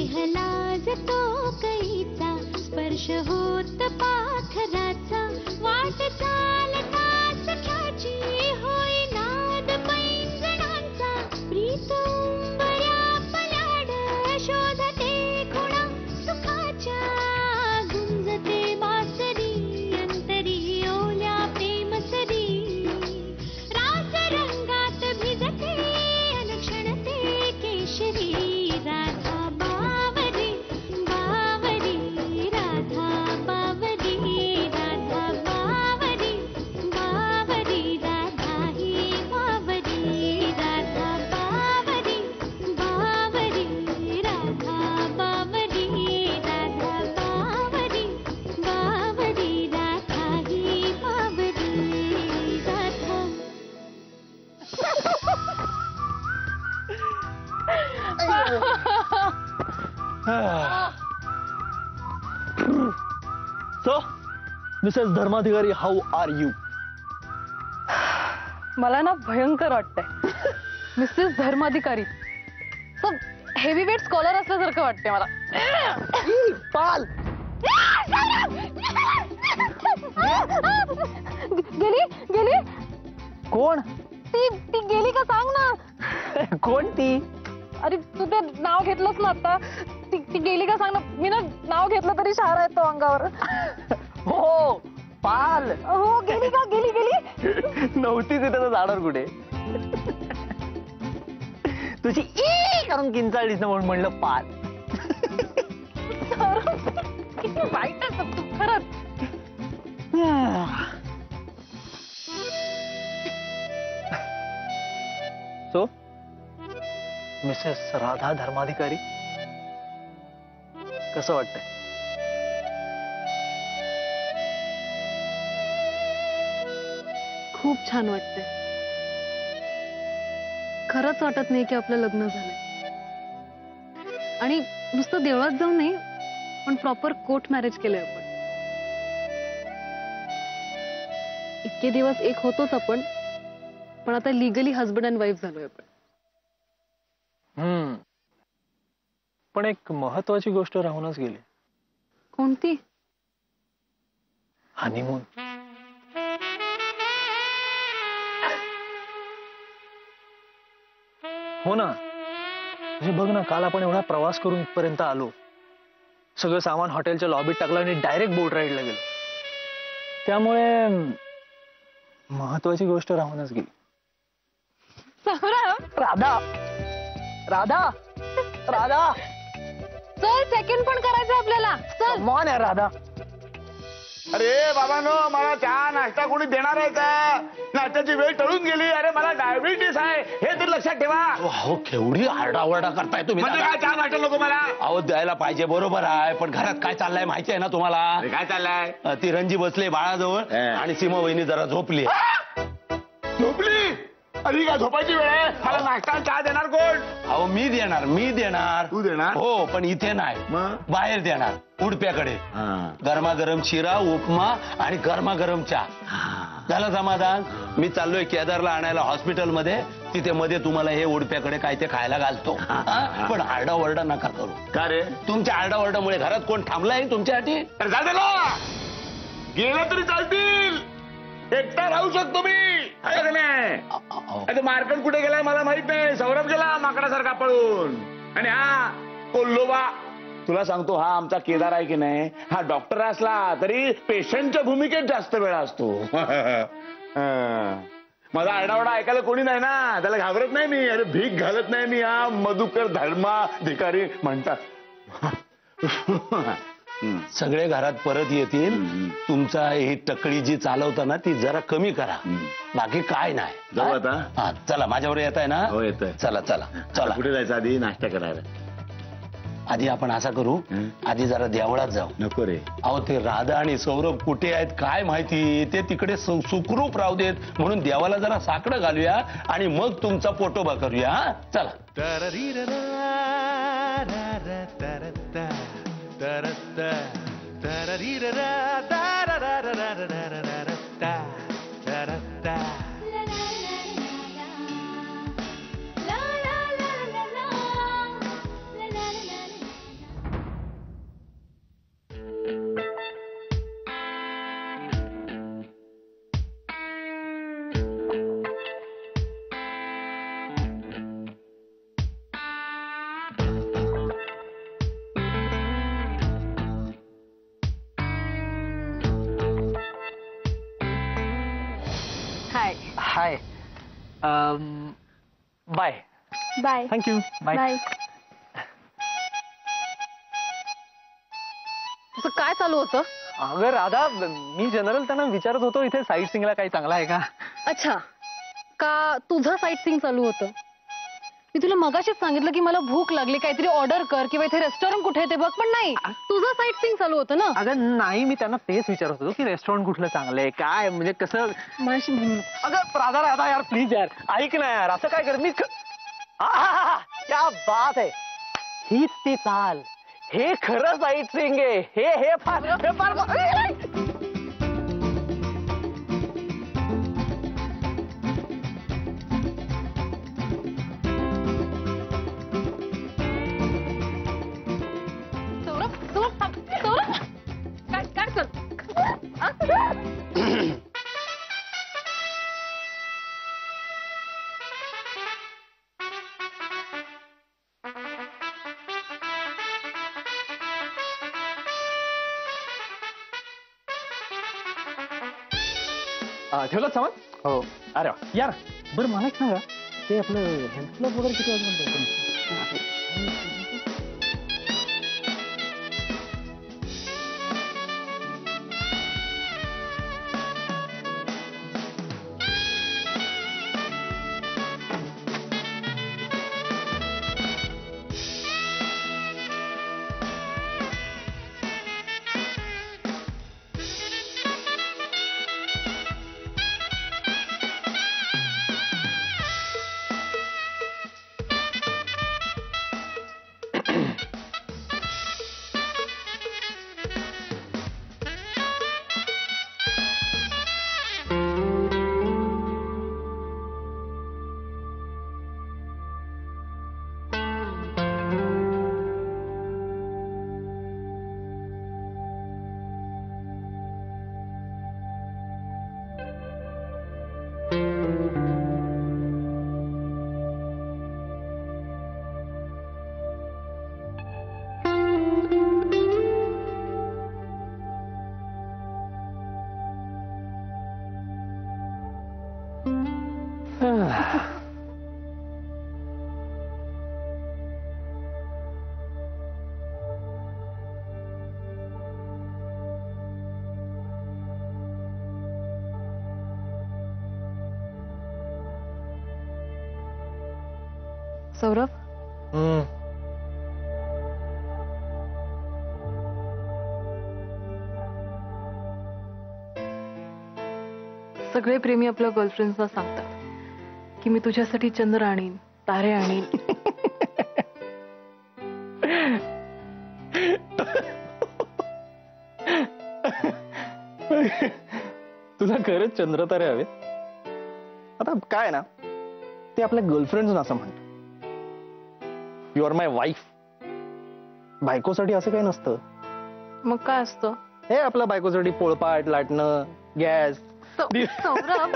स्नेहलाज तो कैचा स्पर्श होत पाखराचा वाट चालता सख्याची होई नाद पैंजणांचा प्रीत उंबऱ्या पलाड शोधते खुणा सुखाच्या गुंजते बासरी अंतरी ओल्या प्रेमसरी रास रंगात भिजते अलक्षणते केशरी राधा बावरी बावरी राधा बावरी राधा बावरी बावरी राधा ही बावरी राधा बावरी बावरी राधा बावरी राधा बावरी बावरी राधा ही बावरी Radha so Mrs Dharmadhikari, how are you? मला ना भयंकर वाटतंय. मिसेस धर्माधिकारी सब हेवी वेट स्कॉलर असल्यासारखं वाटतंय मला. पाल गेली गेली कोण? ती ती गेली का सांग ना. कोण ती? अरे तू ते नाव घेतलंस ना आता. ती ती गेली का सांग ना. मी ना नाव घेतलं तरी शहारा येतो अंगावर. हो पाल. हो गेली का गेली गेली. नव्हतीच इथे तर जाणार कुठे. तुझी ई करून किंचाळलीस ना म्हणून म्हणलं पाल. किती वाईट आहे तू खरंच. सो मिसेस राधा धर्माधिकारी, कसं वाटतंय? खूप छान वाटतंय. खरंच वाटत नाही की आपलं लग्न झालंय. आणि नुसतं देवळात जाऊन नाही पण प्रॉपर कोर्ट मॅरेज केलंय आपण. इतके दिवस एक होतोच आपण, पण आता लिगली हजबंड अँड वाईफ झालोय आपण. पण एक महत्वाची गोष्ट राहूनच गेली. कोणती? हनीमून. हो ना. म्हणजे बघ ना, काल आपण एवढा प्रवास करून इथपर्यंत आलो, सगळं सामान हॉटेलच्या लॉबीत टाकलं आणि डायरेक्ट बोट राईडला गेलो. त्यामुळे महत्वाची गोष्ट राहूनच गेली. राधा राधा राधा चल सेकंड पण करायचं आपल्याला. चल मॉन आहे राधा. अरे बाबांनो, मला चहा नाश्ता कोणी देणार आहे का? नाश्त्याची वेळ टळून गेली. अरे मला डायबिटीस आहे हे तरी लक्षात ठेवा. हो, केवढी आरडाओरडा करताय तुम्ही. म्हणजे काय चहा नाश्ता नको मला? अहो द्यायला पाहिजे, बरोबर आहे, पण घरात काय चाललंय माहिती आहे ना तुम्हाला? अरे काय चाललंय? ती रंजी बसले बाळाजवळ आणि सीमा वहिनी जरा झोपली. झोपली? अरे काय झोपायची वेळ आहे? मला नाश्ता आणि चहा देणार कोण? अहो मी देणार. तू देणार? हो, पण इथे नाही, मग? बाहेर देणार, उडप्याकडे. गरमागरम शिरा, उपमा आणि गरमागरम चहा. झालं समाधान? मी चाललोय केदारला आणायला हॉस्पिटलमध्ये. तिथे मध्ये तुम्हाला हे उडप्याकडे काय ते खायला घालतो. पण आरडाओरडा नका करू. का रे? तुमच्या आरडाओरडामुळे घरात कोण थांबलाय तुमच्यासाठी? तर जा ना. गेलं तरी चालतील, एकटा राहू शकतो मी. मार्कट कुठे गेलाय मला माहित नाही. सौरभ गेला माकडासारखा पळून. आणि हा कोल्होबा, तुला सांगतो, हा आमचा केदार आहे की नाही, हा डॉक्टर असला तरी पेशंटच्या भूमिकेत जास्त वेळ असतो. माझा आरडाओरडा ऐकायला कोणी नाही ना, त्याला घाबरत नाही मी. अरे भीक घालत नाही मी. हा मधुकर धर्माधिकारी म्हणतात. सगळे घरात परत येतील. तुमचा ही टकळी जी चालवता ना ती जरा कमी करा. बाकी काय नाही. जाऊ आता? हा चला, माझ्यावर येत आहे ना? हो येतोय. चला चला चला. कुठे जायचं आधी? नाश्ता करायला. आधी आपण असं करू, आधी जरा देवळात जाऊ. नको रे. अहो ते राधा आणि सौरभ कुठे आहेत काय माहिती. ते तिकडे सुखरूप राहू देत म्हणून देवाला जरा साकडं घालूया आणि मग तुमचा पोटोबा करूया. चला. Hi bye bye thank you bye तुझं काय चालू होतं? अगं राधा मी जनरल त्यांना विचारत होतो इथे साईट सिंगला काही चांगला आहे का. अच्छा, का तुझं साईट सीइंग चालू होतं? मी तुला मगाशीच सांगितलं की मला भूक लागली, काहीतरी ऑर्डर कर किंवा इथे रेस्टॉरंट कुठे आहे ते बघ, पण नाही, तुझं साईट सीइंग चालू होतं ना. अगं नाही मी त्यांना तेच विचारत होतो की रेस्टॉरंट कुठलं चांगलं आहे काय म्हणजे कसं. माझी अगं राधा राधा यार प्लीज यार ऐक ना यार असं काय कर मी क्या बात आहे. हीच ती चाल, हे खरं साईट सिंग आहे. हे फार सौरभ सौरभ थांब. सौरभ काय काय कर ठेवलं सामान. हो अरे वा. यार बरं मला एक सांगा ते आपलं हेल्थ क्लब वगैरे किती वाजता. सौरभ सगळे प्रेमी आपल्या गर्लफ्रेंड्सना सांगतात की मी तुझ्यासाठी चंद्र आणीन, तारे आणीन. तुला खरंच चंद्रतारे हवे. आता काय ना ते आपल्या गर्लफ्रेंड असं म्हणतात. You are my wife. बायकोसाठी असं काही नसतं. मग काय असतं? हे आपल्या बायकोसाठी पोळपाट लाटणं, गॅस. सौरभ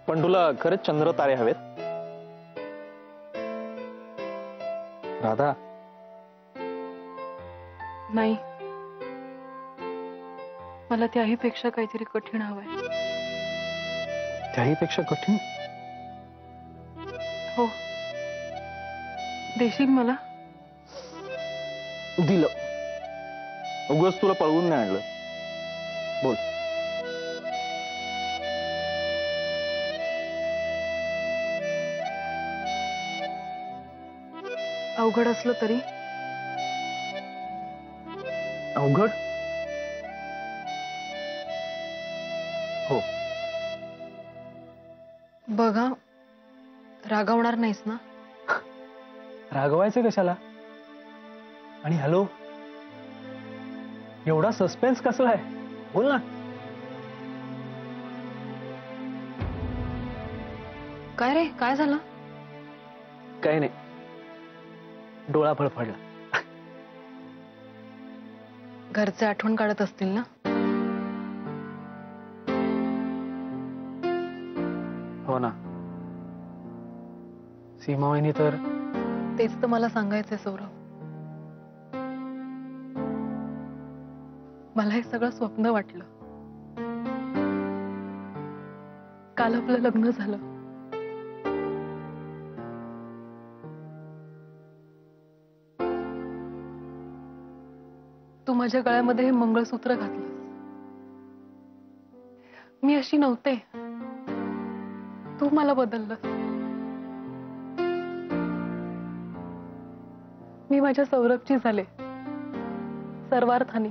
पण तुला खरंच चंद्र तारे हवेत राधा? नाही, मला त्याहीपेक्षा काहीतरी कठीण हवंय. त्याहीपेक्षा कठीण? हो, देशील मला? दिलं. उगाच तुला पळवून नाही आणलं. बोल. अवघड असलं तरी? अवघड? हो. बघा, रागावणार नाहीस ना? रागवायचं कशाला? आणि हॅलो, एवढा सस्पेन्स कसला आहे? बोल ना. काय रे, काय झालं? काही नाही, डोळा फडफडला. घरचे आठवण काढत असतील ना? हो ना. सीमावाहिनी तर. तेच तर मला सांगायचंय सौरभ. मला हे सगळं स्वप्न वाटलं. काल आपलं लग्न झालं. तू माझ्या गळ्यामध्ये हे मंगळसूत्र घातलंस. मी अशी नव्हते. तू मला बदललंस. मी माझ्या सौरभची झाले, सर्वार्थाने.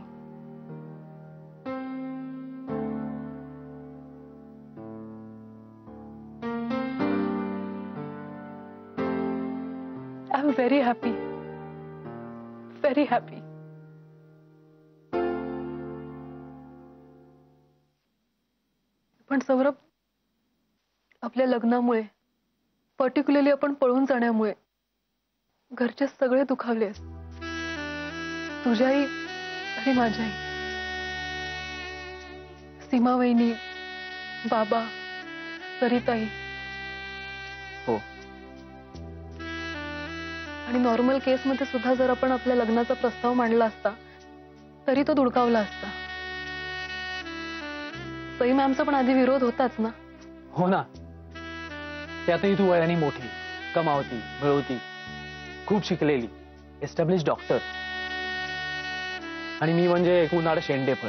I am very happy, very happy. पण सौरभ, आपल्या लग्नामुळे, पर्टिक्युलरली आपण पळून जाण्यामुळे घरचे सगळे दुखावले. तुझ्याही आणि माझ्याही. सीमा वहिनी, बाबा, सरिताई. हो. आणि नॉर्मल केसमध्ये सुद्धा जर आपण आपल्या लग्नाचा प्रस्ताव मांडला असता तरी तो धुडकावला असता. सई मॅमचा पण आधी विरोध होताच ना. हो ना. त्यातही तू वयाने मोठी, कमावती, मिळवती, खूप शिकलेली, एस्टॅब्लिश डॉक्टर. आणि मी म्हणजे एक उन्हाळा शेंडेफळ.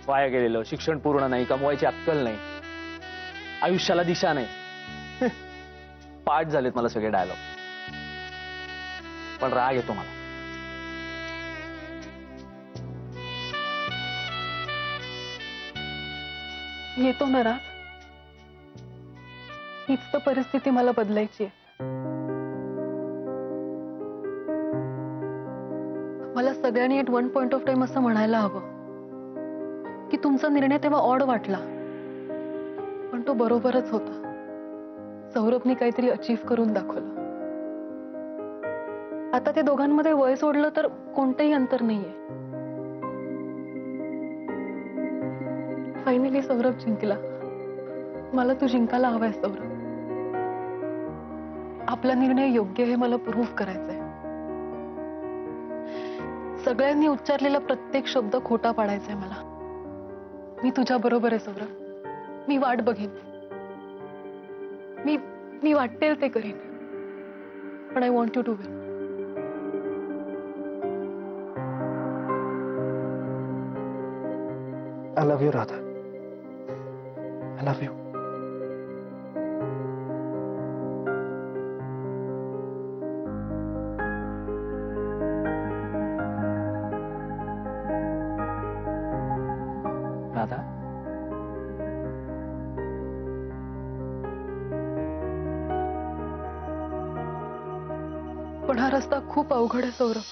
वाया गेलेलं, शिक्षण पूर्ण नाही, कमवायची अक्कल नाही, आयुष्याला दिशा नाही. पाठ झालेत मला सगळे डायलॉग. पण राग येतो मला. येतो ना राग. हीच तर परिस्थिती मला बदलायची आहे. मला सगळ्यांनी at one point of time असं म्हणायला हवं की तुमचा निर्णय तेव्हा ऑड वाटला, पण तो बरोबरच होता. सौरभने काहीतरी अचीव्ह करून दाखवलं. आता ते दोघांमध्ये वय सोडलं तर कोणतंही अंतर नाहीये. फायनली सौरभ जिंकला. मला तू जिंकायला हवाय सौरभ. आपला निर्णय योग्य हे मला प्रूव्ह करायचंय. सगळ्यांनी उच्चारलेला प्रत्येक शब्द खोटा पाडायचाय मला. मी तुझ्या बरोबर आहे सौरभ. मी वाट बघेन. मी वाटेल ते करेन. पण I want you to win. I love you Radha. I love you. Radha, पण हा रस्ता खूप अवघड आहे सौरभ.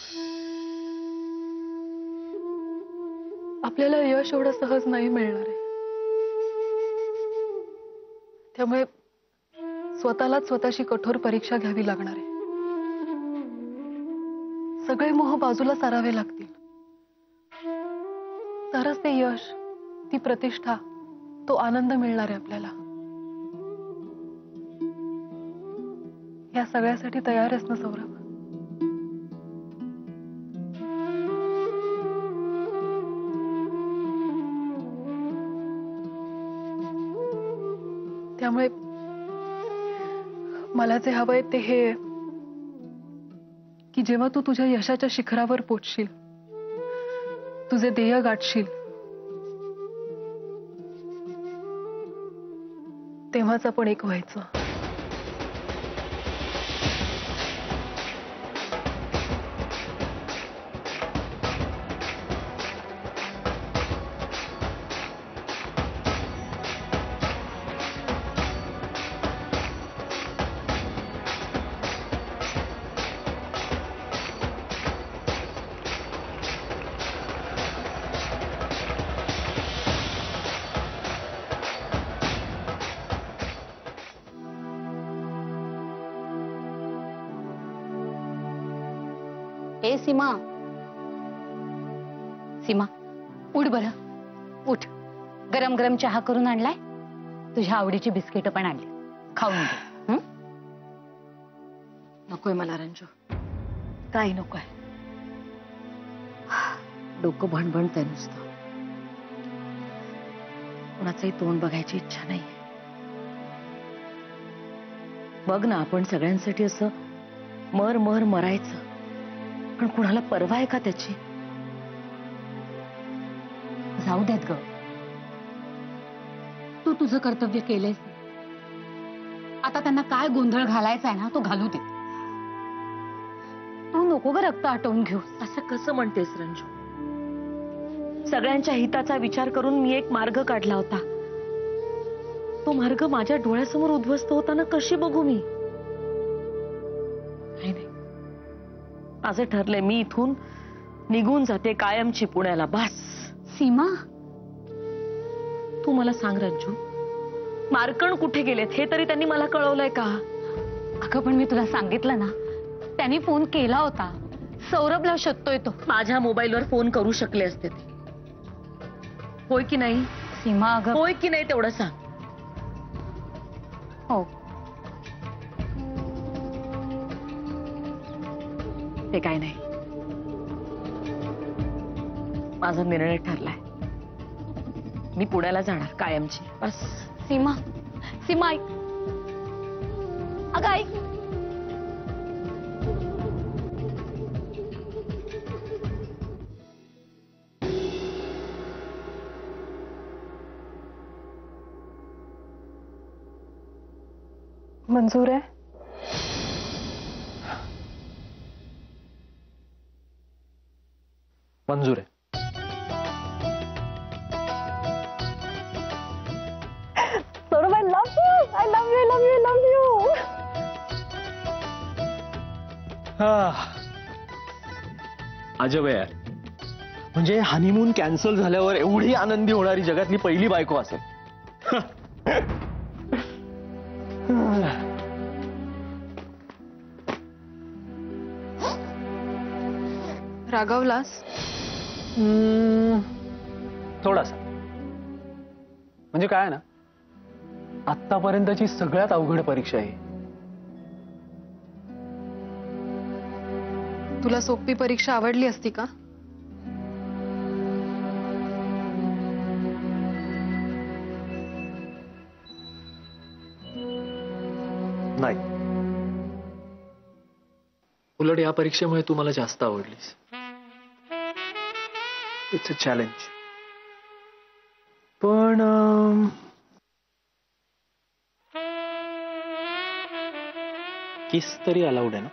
आपल्याला यश एवढं सहज नाही मिळणार आहे. त्यामुळे स्वतःलाच स्वतःची कठोर परीक्षा घ्यावी लागणार आहे. सगळे मोह बाजूला सारावे लागतील. तरच ते यश, ती प्रतिष्ठा, तो आनंद मिळणार आहे आपल्याला. या सगळ्यासाठी तयार आहेस ना सौरभ? त्यामुळे मला जे हवंय ते हे की जेव्हा तू तुझ्या यशाच्या शिखरावर पोचशील, तुझे ध्येय गाठशील, तेव्हाच आपण एक व्हायचं. ए सीमा, सीमा उठ बरं, उठ. गरम गरम चहा करून आणलाय. तुझ्या आवडीची बिस्किट पण आणली, खाऊन घे. नकोय मला रंजू, काही नकोय. डोकं भणभणतंय नुसतं. कुणाचंही तोंड बघायची इच्छा नाही. बघ ना, आपण सगळ्यांसाठी असं मर मर मरायचं, पण कुणाला परवा आहे का त्याची? जाऊ देत ग. तू तुझं कर्तव्य केलंयस. आता त्यांना काय गोंधळ घालायचा आहे ना, तो घालू दे. तू नको ग रक्त आटवून घेऊ. असं कसं म्हणतेस रंजू? सगळ्यांच्या हिताचा विचार करून मी एक मार्ग काढला होता. तो मार्ग माझ्या डोळ्यासमोर उद्ध्वस्त होताना कशी बघू मी? नाही नाही, माझं ठरलंय, मी इथून निघून जाते कायमची पुण्याला. बस. सीमा, तू मला सांग रंजू, मार्कण कुठे गेलेत हे तरी त्यांनी मला कळवलंय का? अगं पण मी तुला सांगितलं ना, त्यांनी फोन केला होता. सौरभला शोधतोय तो. माझ्या मोबाईलवर फोन करू शकले असते ते. होय की नाही? सीमा अगं. होय की नाही तेवढं सांग. हो. ते काय नाही, माझा निर्णय ठरलाय. मी पुण्याला जाणार कायमची. बस. सीमा, सीमा ऐक. अगं ऐक. मंजूर आहे? मंजूर आहे. Saurabh, I love you. I love you. I love you. I love you. अजब आहे यार. म्हणजे हनीमून कॅन्सल झाल्यावर एवढी आनंदी होणारी जगातली पहिली बायको असेल. रागवलास? थोडासा. म्हणजे काय ना, आतापर्यंतची सगळ्यात अवघड परीक्षा आहे. तुला सोपी परीक्षा आवडली असती का? नाही. उलट या परीक्षेमुळे तू मला जास्त आवडलीस. It's a challenge. पण किस तरी अलाउड आहे ना?